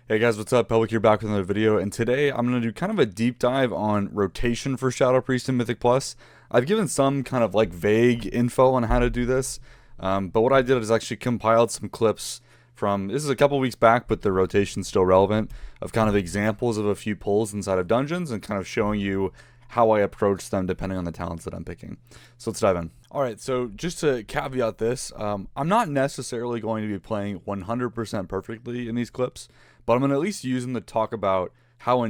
Hey guys, what's up? Public here back with another video, and today I'm going to do kind of a deep dive on rotation for Shadow Priest in Mythic Plus. I've given some kind of like vague info on how to do this, but what I did is actually compiled some clips from, this is a couple weeks back, but the rotation's still relevant, of kind of examples of a few pulls inside of dungeons and kind of showing you how I approach them depending on the talents that I'm picking. So let's dive in. Alright, so just to caveat this, I'm not necessarily going to be playing 100% perfectly in these clips, but I'm going to at least use them to talk about how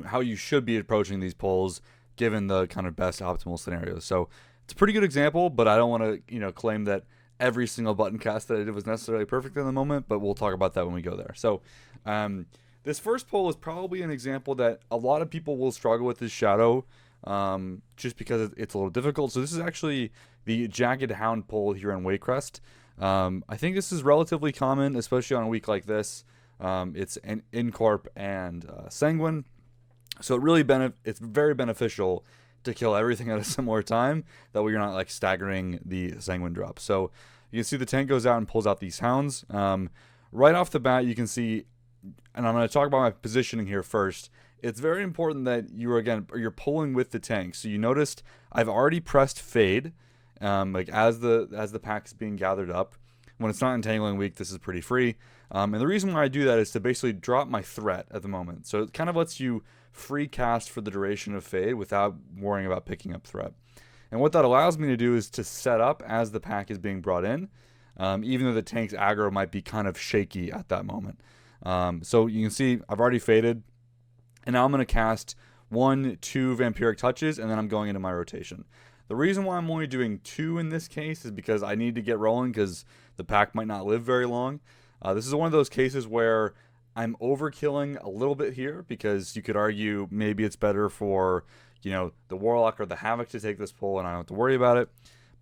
how you should be approaching these pulls given the kind of best optimal scenarios. So it's a pretty good example, but I don't want to claim that every single button cast that I did was necessarily perfect in the moment, but we'll talk about that when we go there. So this first pull is probably an example that a lot of people will struggle with this shadow, just because it's a little difficult. So this is actually the Jagged Hound pull here in Waycrest. I think this is relatively common, especially on a week like this. It's an Incorp and Sanguine, so it's very beneficial to kill everything at a similar time. That way you're not like staggering the Sanguine drop. So you can see the tank goes out and pulls out these hounds. Right off the bat, you can see, and I'm going to talk about my positioning here first. It's very important that you're pulling with the tank. So you noticed I've already pressed fade, like as the pack is being gathered up. When it's not entangling weak, this is pretty free. And the reason why I do that is to basically drop my threat at the moment. So it kind of lets you free cast for the duration of fade without worrying about picking up threat. And what that allows me to do is to set up as the pack is being brought in, even though the tank's aggro might be kind of shaky at that moment. So you can see I've already faded, and now I'm going to cast 1-2 Vampiric Touches, and then I'm going into my rotation. The reason why I'm only doing 2 in this case is because I need to get rolling because the pack might not live very long. This is one of those cases where I'm overkilling a little bit here, because you could argue maybe it's better for, the Warlock or the Havoc to take this pull and I don't have to worry about it.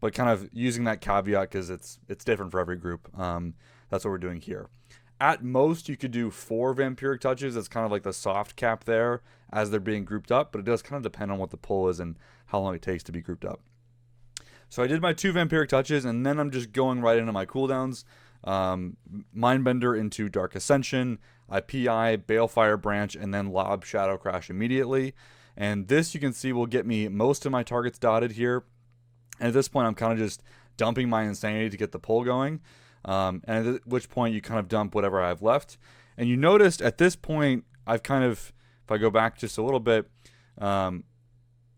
But kind of using that caveat because it's different for every group. That's what we're doing here. At most, you could do 4 Vampiric Touches. That's kind of like the soft cap there as they're being grouped up, but it does kind of depend on what the pull is and how long it takes to be grouped up. So I did my 2 Vampiric Touches, and then I'm just going right into my cooldowns. Mindbender into Dark Ascension, I PI, Balefire Branch, and then lob Shadow Crash immediately. And this, you can see, will get me most of my targets dotted here. And at this point, I'm kind of just dumping my Insanity to get the pull going. And at which point, you kind of dump whatever I have left. And you noticed at this point, I've kind of, if I go back just a little bit,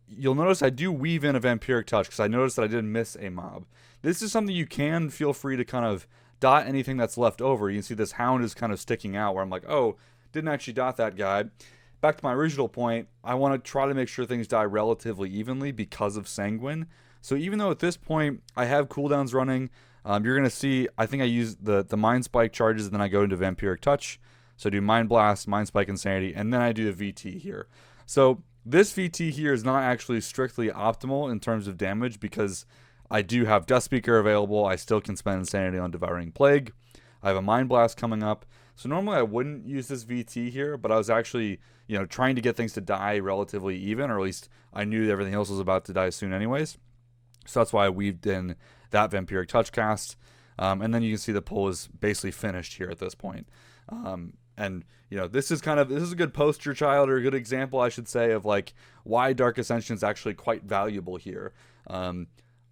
you'll notice I do weave in a Vampiric Touch because I noticed that I didn't miss a mob. This is something you can feel free to kind of dot anything that's left over. You can see this Hound is kind of sticking out where I'm like, oh, didn't actually dot that guy. Back to my original point, I want to try to make sure things die relatively evenly because of Sanguine. So even though at this point I have cooldowns running, you're going to see, I think I use the Mind Spike charges, and then I go into Vampiric Touch. So I do Mind Blast, Mind Spike, Insanity, and then I do a VT here. So this VT here is not actually strictly optimal in terms of damage because I do have Death Speaker available. I still can spend Insanity on Devouring Plague. I have a Mind Blast coming up. So normally I wouldn't use this VT here, but I was actually, trying to get things to die relatively even, or at least I knew everything else was about to die soon anyways. So that's why I weaved in that Vampiric Touch cast. And then you can see the pull is basically finished here at this point. And this is a good poster child, or a good example, I should say, of like why Dark Ascension is actually quite valuable here.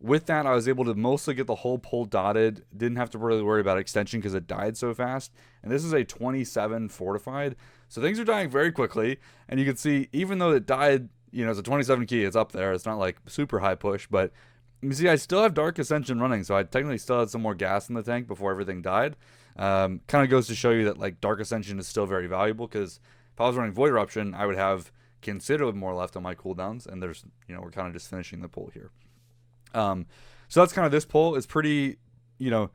With that, I was able to mostly get the whole pull dotted. Didn't have to really worry about extension because it died so fast. And this is a 27 fortified, so things are dying very quickly. And you can see, even though it died, it's a 27 key, it's up there. It's not like super high push, but you see, I still have Dark Ascension running, so I technically still had some more gas in the tank before everything died. Kind of goes to show you that like Dark Ascension is still very valuable, because if I was running Void Eruption, I would have considerably more left on my cooldowns, and there's, we're kind of just finishing the pull here. So that's kind of this pull. It's pretty, you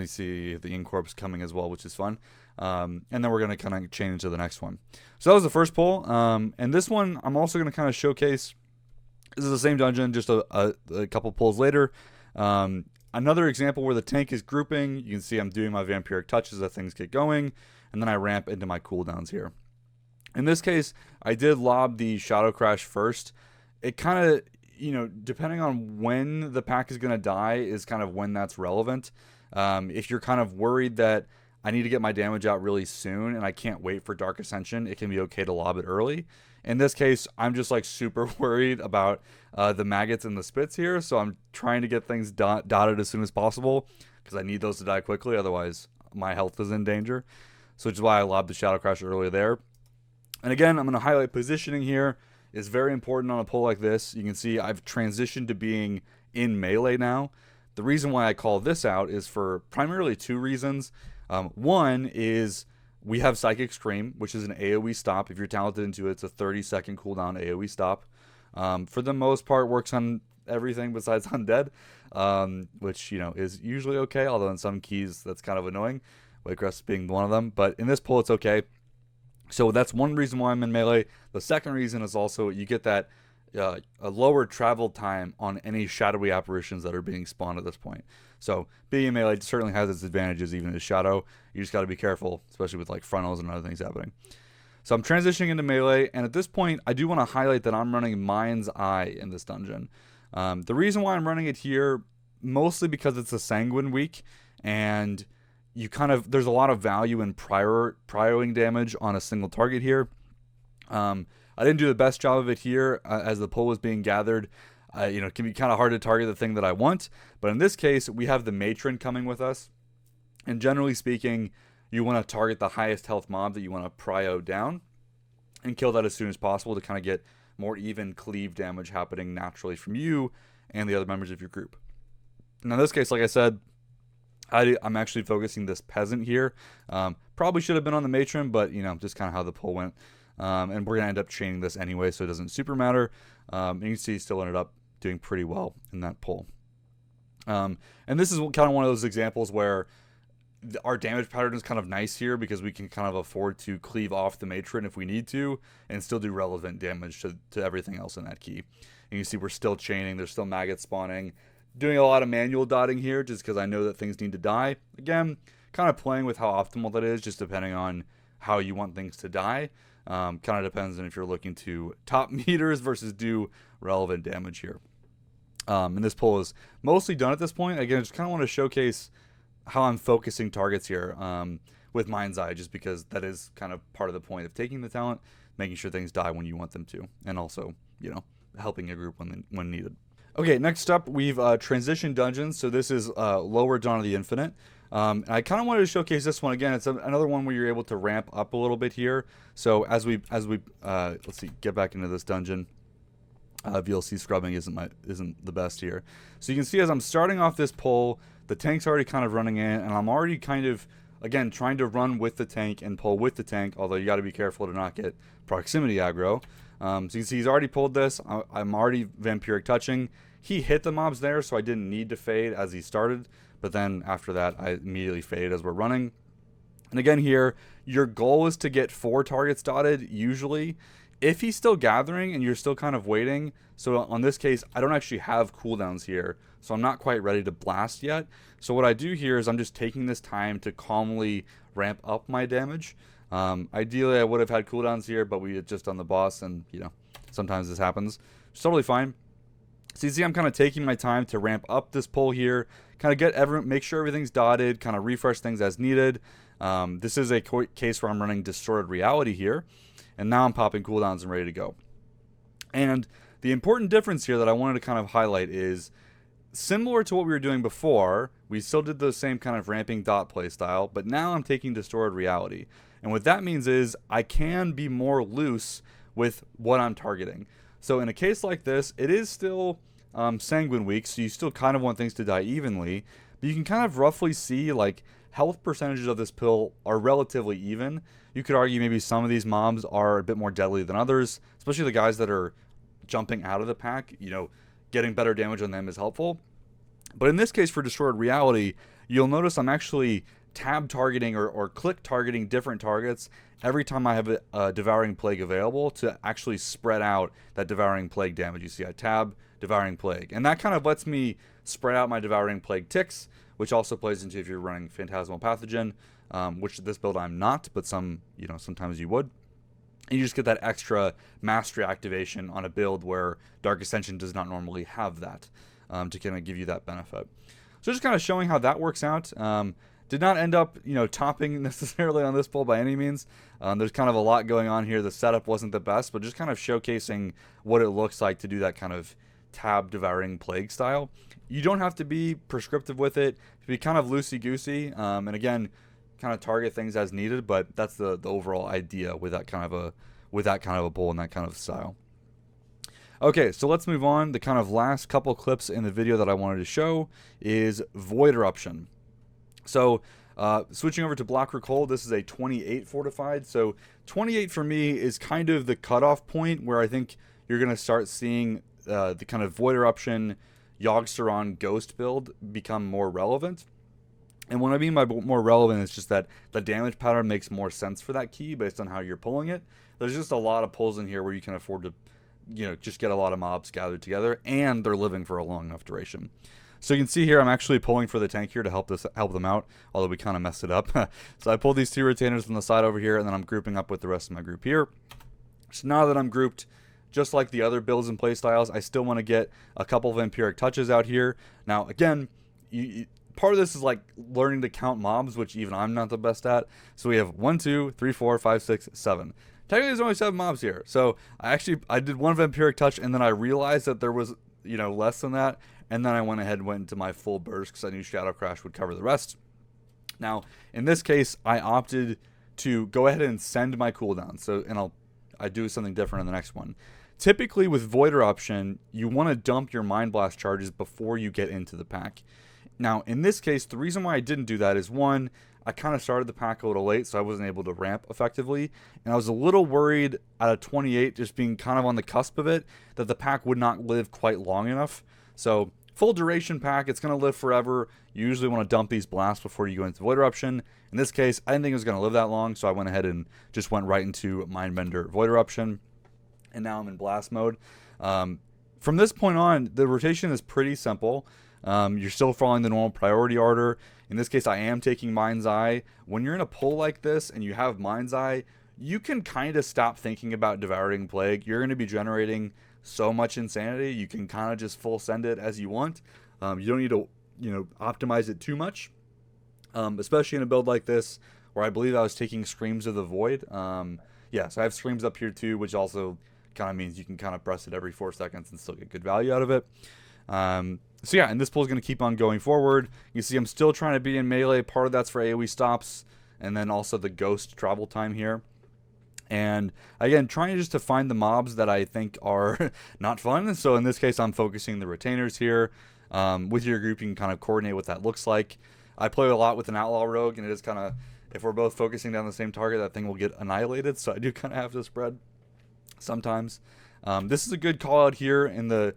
see the Incorp's coming as well, which is fun. And then we're going to kind of change to the next one. So that was the first pull. And this one, I'm also going to kind of showcase. This is the same dungeon, just a couple pulls later. Another example where the tank is grouping. You can see I'm doing my Vampiric Touches as things get going, and then I ramp into my cooldowns here. In this case, I did lob the Shadow Crash first. It kind of, depending on when the pack is going to die is kind of when that's relevant. If you're kind of worried that I need to get my damage out really soon, and I can't wait for Dark Ascension, it can be okay to lob it early. In this case, I'm just like super worried about the maggots and the spits here, so I'm trying to get things dotted as soon as possible because I need those to die quickly, otherwise my health is in danger. So which is why I lobbed the Shadow Crash earlier there. And again, I'm going to highlight positioning here is very important on a pull like this. You can see I've transitioned to being in melee now. The reason why I call this out is for primarily two reasons. One is we have Psychic Scream, which is an AoE stop. If you're talented into it, it's a 30-second cooldown AoE stop. For the most part, works on everything besides undead, which, you know, is usually okay, although in some keys that's kind of annoying, Waycrest being one of them. But in this pull, it's okay. So that's one reason why I'm in melee. The second reason is also you get that a lower travel time on any shadowy apparitions that are being spawned at this point. So being in melee certainly has its advantages even as shadow. You just got to be careful, especially with like frontals and other things happening. So I'm transitioning into melee, and at this point I do want to highlight that I'm running Mind's Eye in this dungeon. The reason why I'm running it here, mostly because it's a Sanguine week, and you kind of, there's a lot of value in prioring damage on a single target here. I didn't do the best job of it here as the pull was being gathered. You know, it can be kind of hard to target the thing that I want, but in this case, we have the Matron coming with us, and generally speaking, you want to target the highest health mob that you want to prio down and kill that as soon as possible to kind of get more even cleave damage happening naturally from you and the other members of your group. Now, in this case, like I said, I'm actually focusing this peasant here. Probably should have been on the Matron, but, you know, just kind of how the pull went. And we're going to end up chaining this anyway, so it doesn't super matter. And you can see he still ended up doing pretty well in that pull. And this is kind of one of those examples where our damage pattern is kind of nice here because we can kind of afford to cleave off the Matron if we need to and still do relevant damage to everything else in that key. And you see we're still chaining, there's still maggots spawning. Doing a lot of manual dotting here just because I know that things need to die. Again, kind of playing with how optimal that is, just depending on how you want things to die. Kind of depends on if you're looking to top meters versus do relevant damage here. And this pull is mostly done at this point. Again, I just kind of want to showcase how I'm focusing targets here with Mind's Eye, just because that is kind of part of the point of taking the talent, making sure things die when you want them to, and also, you know, helping your group when needed. Okay, next up, we've transitioned dungeons. So this is Lower Dawn of the Infinite. And I kind of wanted to showcase this one again. It's another one where you're able to ramp up a little bit here. So as we let's see, get back into this dungeon. VLC scrubbing isn't the best here. So you can see as I'm starting off this pull, the tank's already kind of running in, and I'm already kind of, again, trying to run with the tank and pull with the tank, although you got to be careful to not get proximity aggro. So you can see he's already pulled this. I'm already vampiric touching. He hit the mobs there, so I didn't need to fade as he started. But then after that, I immediately fade as we're running. And again here, your goal is to get 4 targets dotted, usually. If he's still gathering and you're still kind of waiting, so on this case, I don't actually have cooldowns here, so I'm not quite ready to blast yet. So what I do here is I'm just taking this time to calmly ramp up my damage. Ideally, I would have had cooldowns here, but we had just done the boss, and, you know, sometimes this happens. It's totally fine. So you see I'm kind of taking my time to ramp up this pull here, kind of make sure everything's dotted, kind of refresh things as needed. This is a case where I'm running Distorted Reality here, and now I'm popping cooldowns and ready to go. And the important difference here that I wanted to kind of highlight is, similar to what we were doing before, we still did the same kind of ramping dot play style, but now I'm taking Distorted Reality. And what that means is I can be more loose with what I'm targeting. So in a case like this, it is still Sanguine week, so you still kind of want things to die evenly, but you can kind of roughly see like health percentages of this pill are relatively even. You could argue maybe some of these mobs are a bit more deadly than others, especially the guys that are jumping out of the pack. You know, getting better damage on them is helpful. But in this case for Distorted Reality, you'll notice I'm actually tab targeting or click targeting different targets every time I have a Devouring Plague available to actually spread out that Devouring Plague damage. You see I tab Devouring Plague, and that kind of lets me spread out my Devouring Plague ticks, which also plays into if you're running Phantasmal Pathogen, which this build I'm not, but sometimes you would. And you just get that extra mastery activation on a build where Dark Ascension does not normally have that, to kind of give you that benefit. So just kind of showing how that works out. Did not end up, topping necessarily on this pull by any means. There's kind of a lot going on here. The setup wasn't the best, but just kind of showcasing what it looks like to do that kind of tab devouring plague style. You don't have to be prescriptive with it. Be kind of loosey-goosey, and again, kind of target things as needed, but that's the overall idea with that kind of a pull and that kind of style. Okay, so let's move on. The kind of last couple clips in the video that I wanted to show is Void Eruption. So switching over to Black Recall, this is a 28 fortified. So 28 for me is kind of the cutoff point where I think you're going to start seeing the kind of Void Eruption, Yogg-Saron Ghost build become more relevant. And what I mean by more relevant is just that the damage pattern makes more sense for that key based on how you're pulling it. There's just a lot of pulls in here where you can afford to, just get a lot of mobs gathered together, and they're living for a long enough duration. So you can see here, I'm actually pulling for the tank here to help them out, although we kind of messed it up. So I pulled these 2 retainers on the side over here, and then I'm grouping up with the rest of my group here. So now that I'm grouped, just like the other builds and playstyles, I still want to get a couple of Vampiric touches out here. Now, again, part of this is like learning to count mobs, which even I'm not the best at. So we have 1, 2, 3, 4, 5, 6, 7. Technically, there's only 7 mobs here. So I did 1 Vampiric touch, and then I realized that there was, less than that. And then I went ahead and went into my full burst because I knew Shadow Crash would cover the rest. Now, in this case, I opted to go ahead and send my cooldown. So, and I do something different in the next one. Typically, with Void Eruption, you want to dump your Mind Blast charges before you get into the pack. Now, in this case, the reason why I didn't do that is, one, I kind of started the pack a little late, so I wasn't able to ramp effectively. And I was a little worried out of 28, just being kind of on the cusp of it, that the pack would not live quite long enough. So, full duration pack, it's going to live forever. You usually want to dump these blasts before you go into Void Eruption. In this case, I didn't think it was going to live that long, so I went ahead and just went right into Mindbender Void Eruption. And now I'm in blast mode. From this point on, the rotation is pretty simple. You're still following the normal priority order. In this case, I am taking Mind's Eye. When you're in a pull like this and you have Mind's Eye, you can kind of stop thinking about Devouring Plague. You're going to be generating so much insanity, you can kind of just full send it as you want. You don't need to, optimize it too much, especially in a build like this where I believe I was taking Screams of the Void. Yeah, so I have Screams up here too, which also kind of means you can kind of press it every 4 seconds and still get good value out of it. So yeah, and this pull is going to keep on going forward. You see I'm still trying to be in melee. Part of that's for AoE stops, and then also the ghost travel time here. And again, trying just to find the mobs that I think are not fun. So in this case, I'm focusing the retainers here. With your group, you can kind of coordinate what that looks like. I play a lot with an outlaw rogue, and it is kind of, if we're both focusing down the same target, that thing will get annihilated. So I do kind of have to spread sometimes. This is a good call out here, and the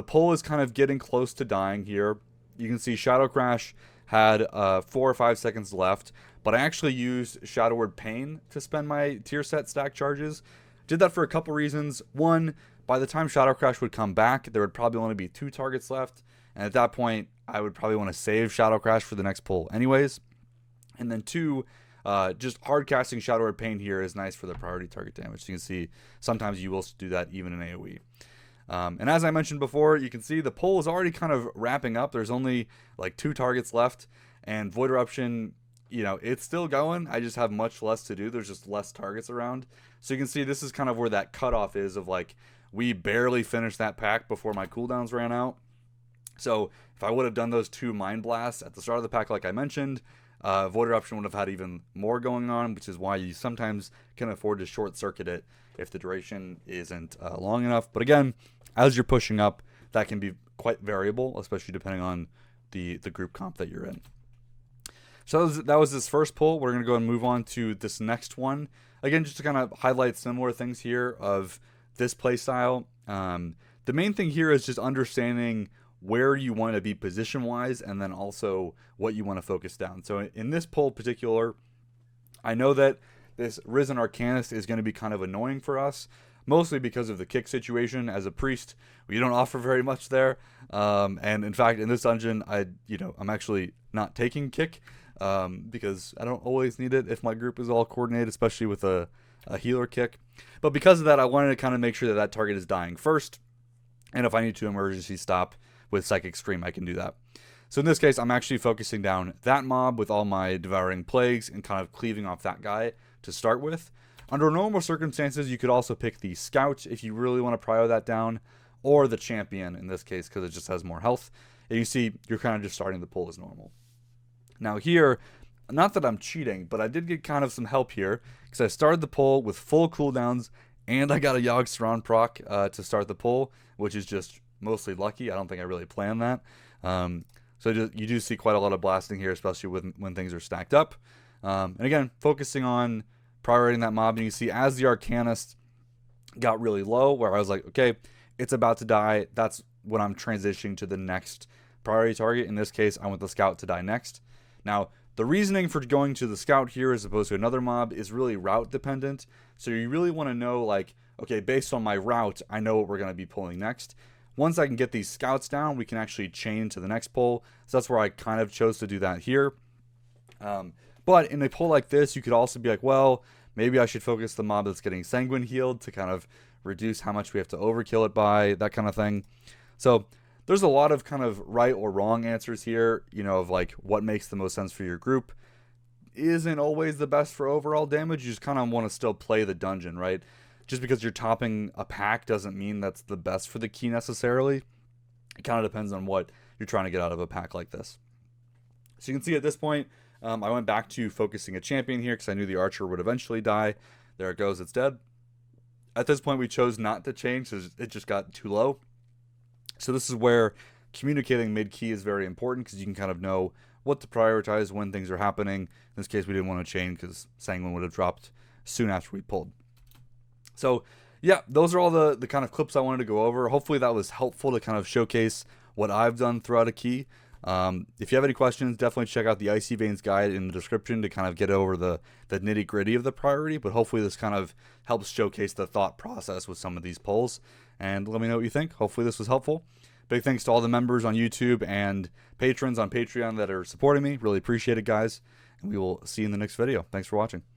pull is kind of getting close to dying here. You can see Shadow Crash had 4 or 5 seconds left, but I actually used Shadow Word Pain to spend my tier set stack charges. Did that for a couple reasons. One, by the time Shadow Crash would come back, there would probably only be 2 targets left, and at that point, I would probably want to save Shadow Crash for the next pull anyways. And then 2, just hard casting Shadow Word Pain here is nice for the priority target damage. So you can see sometimes you will do that even in AoE. And as I mentioned before, you can see the pull is already kind of wrapping up. There's only like 2 targets left, and Void Eruption, it's still going. I just have much less to do. There's just less targets around. So you can see this is kind of where that cutoff is of like, we barely finished that pack before my cooldowns ran out. So if I would have done those 2 Mind Blasts at the start of the pack, like I mentioned, Void Eruption would have had even more going on, which is why you sometimes can afford to short circuit it if the duration isn't long enough. But again, as you're pushing up, that can be quite variable, especially depending on the group comp that you're in. So that was this first pull. We're going to go and move on to this next one. Again, just to kind of highlight similar things here of this playstyle. The main thing here is just understanding where you want to be position-wise, and then also what you want to focus down. So in this pull in particular, I know that this Risen Arcanist is going to be kind of annoying for us, mostly because of the kick situation. As a priest, we don't offer very much there. And in fact, in this dungeon, I'm actually not taking kick because I don't always need it if my group is all coordinated, especially with a healer kick. But because of that, I wanted to kind of make sure that that target is dying first. And if I need to emergency stop with Psychic Scream, I can do that. So in this case, I'm actually focusing down that mob with all my Devouring Plagues and kind of cleaving off that guy to start with. Under normal circumstances, you could also pick the Scout if you really want to prio that down, or the Champion in this case because it just has more health. And you see, you're kind of just starting the pull as normal. Now here, not that I'm cheating, but I did get kind of some help here because I started the pull with full cooldowns and I got a Yogg Saron proc to start the pull, which is just mostly lucky. I don't think I really planned that. So you do see quite a lot of blasting here, especially when things are stacked up. And again, focusing on prioritizing that mob, and you see as the Arcanist got really low, where I was like, okay, it's about to die. That's when I'm transitioning to the next priority target. In this case, I want the Scout to die next. Now, the reasoning for going to the Scout here as opposed to another mob is really route dependent. So you really want to know, like, okay, based on my route, I know what we're going to be pulling next. Once I can get these Scouts down, we can actually chain to the next pull. So that's where I kind of chose to do that here. But in a pull like this, you could also be like, well, maybe I should focus the mob that's getting Sanguine healed to kind of reduce how much we have to overkill it by, that kind of thing. So there's a lot of kind of right or wrong answers here, you know, of like what makes the most sense for your group. Isn't always the best for overall damage. You just kind of want to still play the dungeon, right? Just because you're topping a pack doesn't mean that's the best for the key necessarily. It kind of depends on what you're trying to get out of a pack like this. So you can see at this point, I went back to focusing a champion here because I knew the archer would eventually die. There it goes, it's dead. At this point, we chose not to change because it just got too low. So this is where communicating mid-key is very important because you can kind of know what to prioritize when things are happening. In this case, we didn't want to chain because Sanguine would have dropped soon after we pulled. So yeah, those are all the kind of clips I wanted to go over. Hopefully that was helpful to kind of showcase what I've done throughout a key. If you have any questions, definitely check out the Icy Veins guide in the description to kind of get over the nitty gritty of the priority, but hopefully this kind of helps showcase the thought process with some of these pulls, and let me know what you think. Hopefully this was helpful. Big thanks to all the members on YouTube and patrons on Patreon that are supporting me. Really appreciate it, guys, and we will see you in the next video. Thanks for watching.